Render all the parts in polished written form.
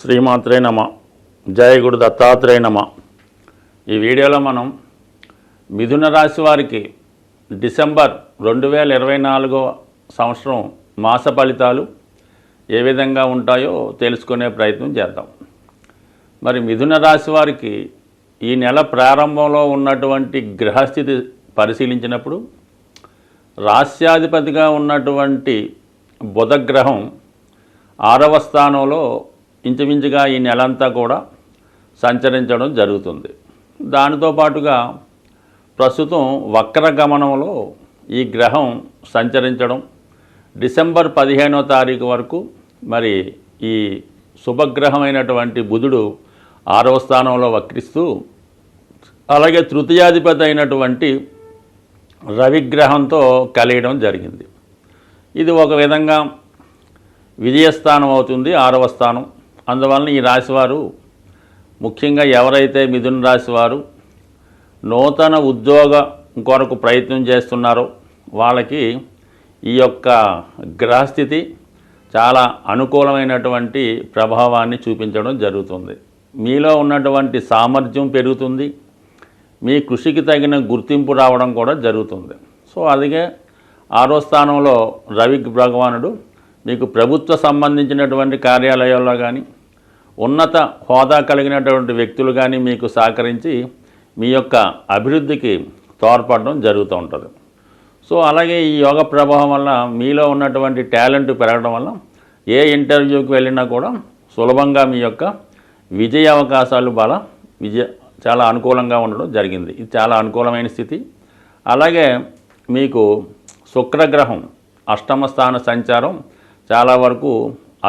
శ్రీమాత్రే నమ. జయ గురు దత్తాత్రేయ నమ. ఈ వీడియోలో మనం మిథున రాశి వారికి డిసెంబర్ 2024 సంవత్సరం మాస ఫలితాలు ఏ విధంగా ఉంటాయో తెలుసుకునే ప్రయత్నం చేద్దాం. మరి మిథున రాశి వారికి ఈ నెల ప్రారంభంలో ఉన్నటువంటి గ్రహస్థితి పరిశీలించినప్పుడు రాస్యాధిపతిగా ఉన్నటువంటి బుధగ్రహం 6వ స్థానంలో ఇంచుమించుగా ఈ నెలంతా కూడా సంచరించడం జరుగుతుంది. దానితో పాటుగా ప్రస్తుతం వక్ర గమనంలో ఈ గ్రహం సంచరించడం డిసెంబర్ 15వ తారీఖు వరకు మరి ఈ శుభగ్రహమైనటువంటి బుధుడు 6వ స్థానంలో వక్రిస్తూ అలాగే తృతీయాధిపతి అయినటువంటి రవిగ్రహంతో కలియడం జరిగింది. ఇది ఒక విధంగా విజయస్థానం అవుతుంది, 6వ స్థానం. అందువలన ఈ రాశివారు ముఖ్యంగా ఎవరైతే మిథున రాశి వారు నూతన ఉద్యోగ కొరకు ప్రయత్నం చేస్తున్నారో వాళ్ళకి ఈ యొక్క గ్రహస్థితి చాలా అనుకూలమైనటువంటి ప్రభావాన్ని చూపించడం జరుగుతుంది. మీలో ఉన్నటువంటి సామర్థ్యం పెరుగుతుంది, మీ కృషికి తగిన గుర్తింపు రావడం కూడా జరుగుతుంది. సో అందుకే 6వ స్థానంలో రవి భగవానుడు మీకు ప్రభుత్వ సంబంధించినటువంటి కార్యాలయాల్లో కానీ ఉన్నత హోదా కలిగినటువంటి వ్యక్తులు కానీ మీకు సహకరించి మీ యొక్క అభివృద్ధికి తోడ్పడడం జరుగుతూ ఉంటుంది. సో అలాగే ఈ యోగ ప్రభావం వల్ల మీలో ఉన్నటువంటి టాలెంట్ పెరగడం వల్ల ఏ ఇంటర్వ్యూకి వెళ్ళినా కూడా సులభంగా మీ యొక్క విజయ అవకాశాలు చాలా అనుకూలంగా ఉండడం జరిగింది. ఇది చాలా అనుకూలమైన స్థితి. అలాగే మీకు శుక్రగ్రహం 8వ స్థాన సంచారం చాలా వరకు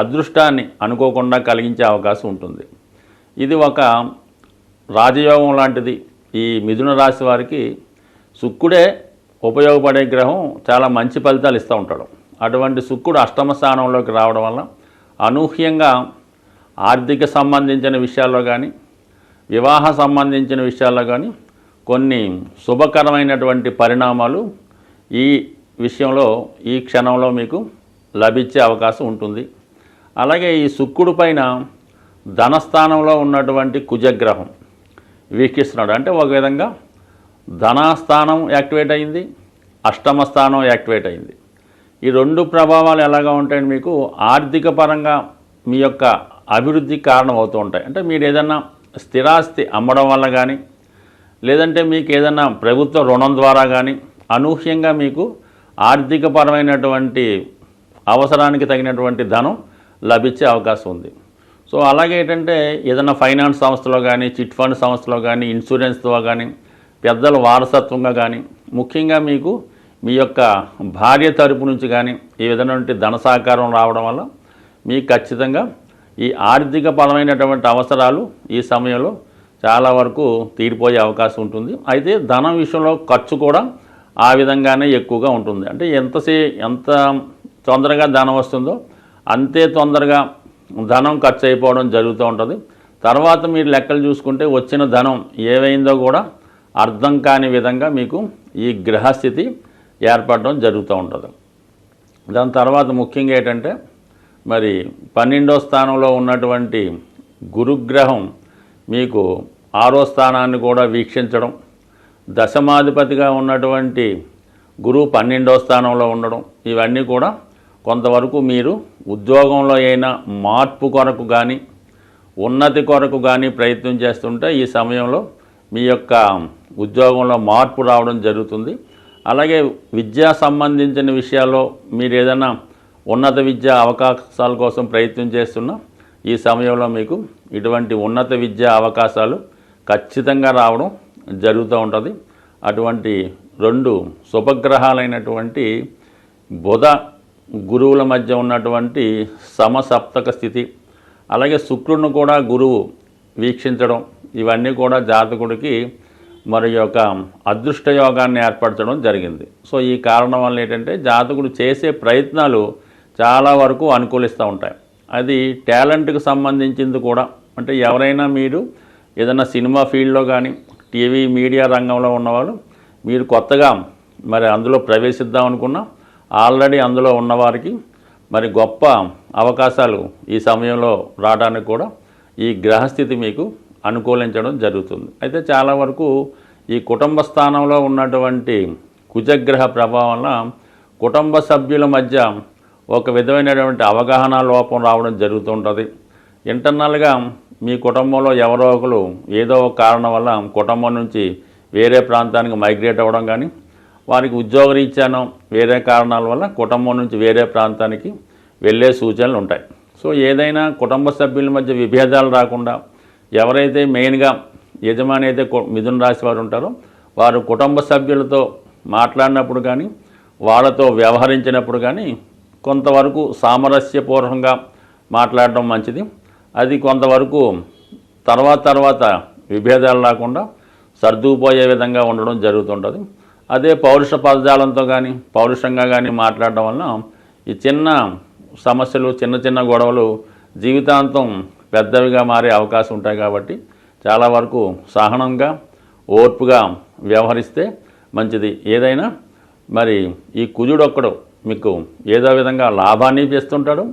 అదృష్టాన్ని అనుకోకుండా కలిగించే అవకాశం ఉంటుంది. ఇది ఒక రాజయోగం లాంటిది. ఈ మిథున రాశి వారికి శుక్రుడే ఉపయోగపడే గ్రహం, చాలా మంచి ఫలితాలు ఇస్తూ ఉంటాడు. అటువంటి శుక్రుడు 8వ స్థానంలోకి రావడం వల్ల అనూహ్యంగా ఆర్థిక సంబంధించిన విషయాల్లో కానీ వివాహ సంబంధించిన విషయాల్లో కానీ కొన్ని శుభకరమైనటువంటి పరిణామాలు ఈ విషయంలో ఈ క్షణంలో మీకు లభించే అవకాశం ఉంటుంది. అలాగే ఈ శుక్రుడి పైన ధనస్థానంలో ఉన్నటువంటి కుజగ్రహం వీక్షిస్తున్నాడు. అంటే ఒక విధంగా ధనస్థానం యాక్టివేట్ అయింది, 8వ స్థానం యాక్టివేట్ అయింది. ఈ రెండు ప్రభావాలు ఎలాగా ఉంటాయంటే మీకు ఆర్థిక పరంగా మీ యొక్క అభివృద్ధికి కారణం అవుతూ ఉంటాయి. అంటే మీరు ఏదైనా స్థిరాస్తి అమ్మడం వల్ల కానీ లేదంటే మీకు ఏదైనా ప్రభుత్వ రుణం ద్వారా కానీ అనూహ్యంగా మీకు ఆర్థికపరమైనటువంటి అవసరానికి తగినటువంటి ధనం లభించే అవకాశం ఉంది. సో అలాగే ఏంటంటే ఏదైనా ఫైనాన్స్ సంస్థలో కానీ చిట్ ఫండ్ సంస్థలో కానీ ఇన్సూరెన్స్తో కానీ పెద్దల వారసత్వంగా కానీ ముఖ్యంగా మీకు మీ యొక్క భార్య తరపు నుంచి కానీ ఈ విధమైనటువంటి ధన సహకారం రావడం వల్ల మీకు ఖచ్చితంగా ఈ ఆర్థిక పరమైనటువంటి అవసరాలు ఈ సమయంలో చాలా వరకు తీరిపోయే అవకాశం ఉంటుంది. అయితే ధనం విషయంలో ఖర్చు కూడా ఆ విధంగానే ఎక్కువగా ఉంటుంది. అంటే ఎంత తొందరగా ధనం వస్తుందో అంతే తొందరగా ధనం ఖర్చు అయిపోవడం జరుగుతూ ఉంటుంది. తర్వాత మీరు లెక్కలు చూసుకుంటే వచ్చిన ధనం ఏమైందో కూడా అర్థం కాని విధంగా మీకు ఈ గ్రహస్థితి ఏర్పడడం జరుగుతూ ఉంటుంది. దాని తర్వాత ముఖ్యంగా ఏంటంటే మరి 12వ స్థానంలో ఉన్నటువంటి గురుగ్రహం మీకు 6వ స్థానాన్ని కూడా వీక్షించడం, దశమాధిపతిగా ఉన్నటువంటి గురువు 12వ స్థానంలో ఉండడం, ఇవన్నీ కూడా కొంతవరకు మీరు ఉద్యోగంలో అయినా మార్పు కొరకు కానీ ఉన్నతి కొరకు కానీ ప్రయత్నం చేస్తుంటే ఈ సమయంలో మీ యొక్క ఉద్యోగంలో మార్పు రావడం జరుగుతుంది. అలాగే విద్యా సంబంధించిన విషయాల్లో మీరు ఏదైనా ఉన్నత విద్యా అవకాశాల కోసం ప్రయత్నం చేస్తున్నా ఈ సమయంలో మీకు ఇటువంటి ఉన్నత విద్యా అవకాశాలు ఖచ్చితంగా రావడం జరుగుతూ ఉంటుంది. అటువంటి రెండు శుభగ్రహాలైనటువంటి బుధ గురువుల మధ్య ఉన్నటువంటి సమసప్తక స్థితి, అలాగే శుక్రుడిని కూడా గురువు వీక్షించడం, ఇవన్నీ కూడా జాతకుడికి మరి యొక్క అదృష్ట యోగాన్ని ఏర్పరచడం జరిగింది. సో ఈ కారణం వల్ల ఏంటంటే జాతకుడు చేసే ప్రయత్నాలు చాలా వరకు అనుకూలిస్తూ ఉంటాయి. అది టాలెంట్కి సంబంధించింది కూడా. అంటే ఎవరైనా మీరు ఏదైనా సినిమా ఫీల్డ్లో కానీ టీవీ మీడియా రంగంలో ఉన్నవాళ్ళు మీరు కొత్తగా మరి అందులో ప్రవేశిద్దాం అనుకున్నా ఆల్రెడీ అందులో ఉన్నవారికి మరి గొప్ప అవకాశాలు ఈ సమయంలో రావడానికి కూడా ఈ గ్రహస్థితి మీకు అనుకూలించడం జరుగుతుంది. అయితే చాలా వరకు ఈ కుటుంబ స్థానంలో ఉన్నటువంటి కుజగ్రహ ప్రభావం వల్ల కుటుంబ సభ్యుల మధ్య ఒక విధమైనటువంటి అవగాహన లోపం రావడం జరుగుతుంటుంది. ఇంటర్నల్గా మీ కుటుంబంలో ఎవరో ఒకరు ఏదో ఒక కారణం వల్ల కుటుంబం నుంచి వేరే ప్రాంతానికి మైగ్రేట్ అవ్వడం కానీ, వారికి ఉద్యోగరీత్యానో వేరే కారణాల వల్ల కుటుంబం నుంచి వేరే ప్రాంతానికి వెళ్ళే సూచనలు ఉంటాయి. సో ఏదైనా కుటుంబ సభ్యుల మధ్య విభేదాలు రాకుండా ఎవరైతే మెయిన్గా యజమాని అయితే మిథున రాశి వారు ఉంటారో వారు కుటుంబ సభ్యులతో మాట్లాడినప్పుడు కానీ వాళ్ళతో వ్యవహరించినప్పుడు కానీ కొంతవరకు సామరస్యపూర్వకంగా మాట్లాడడం మంచిది. అది కొంతవరకు తర్వాత విభేదాలు రాకుండా సర్దుకుపోయే విధంగా ఉండడం జరుగుతుంటుంది. అదే పౌరుష పదజాలంతో కానీ పౌరుషంగా కానీ మాట్లాడడం వలన ఈ చిన్న సమస్యలు చిన్న గొడవలు జీవితాంతం పెద్దవిగా మారే అవకాశం ఉంటాయి. కాబట్టి చాలా వరకు సహనంగా ఓర్పుగా వ్యవహరిస్తే మంచిది. ఏదైనా మరి ఈ కుజుడు ఒక్కడు మీకు ఏదో విధంగా లాభాన్ని చేస్తుంటాడు,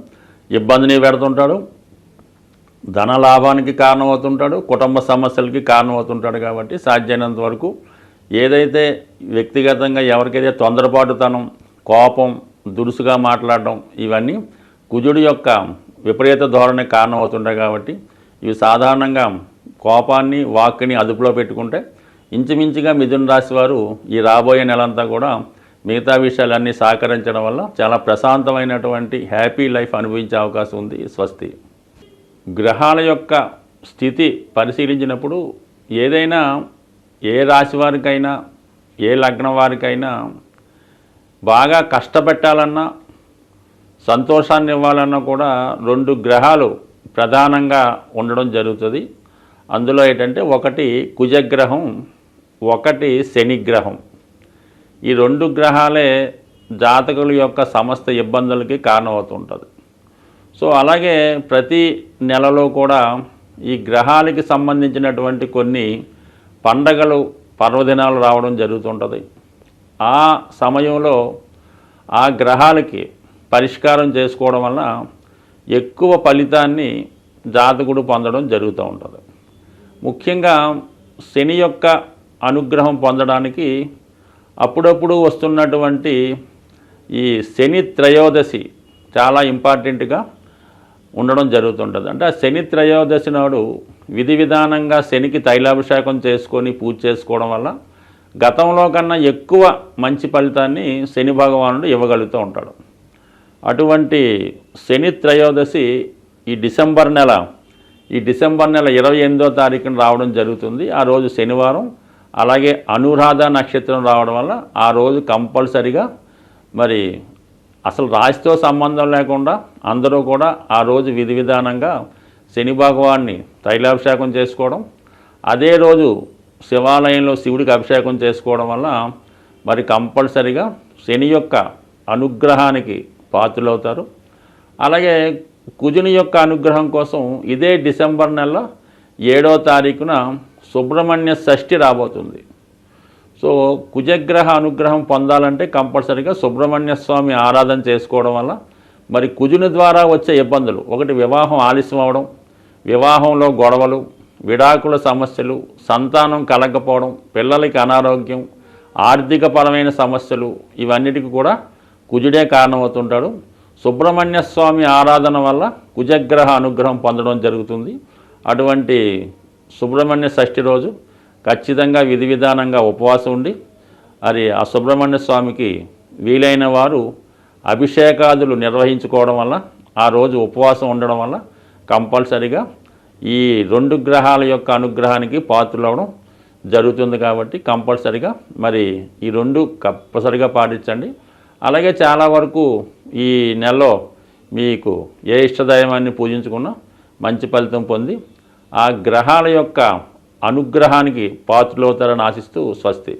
ఇబ్బందిని పెడుతుంటాడు, ధన లాభానికి కారణమవుతుంటాడు, కుటుంబ సమస్యలకి కారణమవుతుంటాడు. కాబట్టి సాధ్యమైనంత వరకు ఏదైతే వ్యక్తిగతంగా ఎవరికైతే తొందరపాటుతనం, కోపం, దురుసుగా మాట్లాడడం ఇవన్నీ కుజుడి యొక్క విపరీత ధోరణి కారణమవుతుంటాయి. కాబట్టి ఇవి సాధారణంగా కోపాన్ని వాక్ని అదుపులో పెట్టుకుంటే ఇంచుమించుగా మిథున రాశి వారు ఈ రాబోయే నెలంతా కూడా మిగతా విషయాలన్నీ సహకరించడం వల్ల చాలా ప్రశాంతమైనటువంటి హ్యాపీ లైఫ్ అనుభవించే అవకాశం ఉంది. స్వస్తి. గ్రహాల యొక్క స్థితి పరిశీలించినప్పుడు ఏదైనా ఏ రాశి వారికైనా ఏ లగ్నం వారికైనా బాగా కష్టపెట్టాలన్నా సంతోషాన్ని ఇవ్వాలన్నా కూడా 2 గ్రహాలు ప్రధానంగా ఉండడం జరుగుతుంది. అందులో ఏంటంటే ఒకటి కుజగ్రహం, ఒకటి శనిగ్రహం. ఈ 2 గ్రహాలే జాతకుల యొక్క సమస్త ఇబ్బందులకి కారణమవుతుంటుంది. సో అలాగే ప్రతి నెలలో కూడా ఈ గ్రహాలకి సంబంధించినటువంటి కొన్ని పండగలు పర్వదినాలు రావడం జరుగుతుంటుంది. ఆ సమయంలో ఆ గ్రహాలకి పరిష్కారం చేసుకోవడం వల్ల ఎక్కువ ఫలితాన్ని జాతకుడు పొందడం జరుగుతూ ఉంటుంది. ముఖ్యంగా శని యొక్క అనుగ్రహం పొందడానికి అప్పుడప్పుడు వస్తున్నటువంటి ఈ శని త్రయోదశి చాలా ఇంపార్టెంట్గా ఉండడం జరుగుతుంటుంది. అంటే ఆ శని త్రయోదశి నాడు విధి విధానంగా శనికి తైలాభిషేకం చేసుకొని పూజ చేసుకోవడం వల్ల గతంలో కన్నా ఎక్కువ మంచి ఫలితాన్ని శని భగవానుడు ఇవ్వగలుగుతూ ఉంటాడు. అటువంటి శని త్రయోదశి ఈ డిసెంబర్ నెల 28వ తారీఖున రావడం జరుగుతుంది. ఆ రోజు శనివారం. అలాగే అనురాధ నక్షత్రం రావడం వల్ల ఆ రోజు కంపల్సరిగా మరి అసలు రాశితో సంబంధం లేకుండా అందరూ కూడా ఆ రోజు విధి విధానంగా శని భగవాన్ని తైలాభిషేకం చేసుకోవడం, అదే రోజు శివాలయంలో శివుడికి అభిషేకం చేసుకోవడం వల్ల మరి కంపల్సరిగా శని యొక్క అనుగ్రహానికి పాత్రులవుతారు. అలాగే కుజుని యొక్క అనుగ్రహం కోసం ఇదే డిసెంబర్ నెల 7వ తారీఖున సుబ్రహ్మణ్య షష్ఠి రాబోతుంది. సో కుజగ్రహ అనుగ్రహం పొందాలంటే కంపల్సరీగా సుబ్రహ్మణ్య స్వామి ఆరాధన చేసుకోవడం వల్ల మరి కుజుని ద్వారా వచ్చే ఇబ్బందులు, ఒకటి వివాహం ఆలస్యం అవడం, వివాహంలో గొడవలు, విడాకుల సమస్యలు, సంతానం కలగకపోవడం, పిల్లలకి అనారోగ్యం, ఆర్థికపరమైన సమస్యలు, ఇవన్నిటికీ కూడా కుజుడే కారణమవుతుంటాడు. సుబ్రహ్మణ్య స్వామి ఆరాధన వల్ల కుజగ్రహ అనుగ్రహం పొందడం జరుగుతుంది. అటువంటి సుబ్రహ్మణ్య షష్ఠి రోజు ఖచ్చితంగా విధి విధానంగా ఉపవాసం ఉండి మరి ఆ సుబ్రహ్మణ్య స్వామికి వీలైన వారు అభిషేకాదులు నిర్వహించుకోవడం వల్ల, ఆ రోజు ఉపవాసం ఉండడం వల్ల కంపల్సరిగా ఈ 2 గ్రహాల యొక్క అనుగ్రహానికి పాత్రలవడం జరుగుతుంది. కాబట్టి కంపల్సరిగా మరి ఈ 2 కంపల్సరిగా పాటించండి. అలాగే చాలా వరకు ఈ నెలలో మీకు ఏ ఇష్టదైవాన్ని పూజించుకున్నా మంచి ఫలితం పొంది ఆ గ్రహాల యొక్క అనుగ్రహానికి పాత్రలవుతారని ఆశిస్తూ స్వస్తి.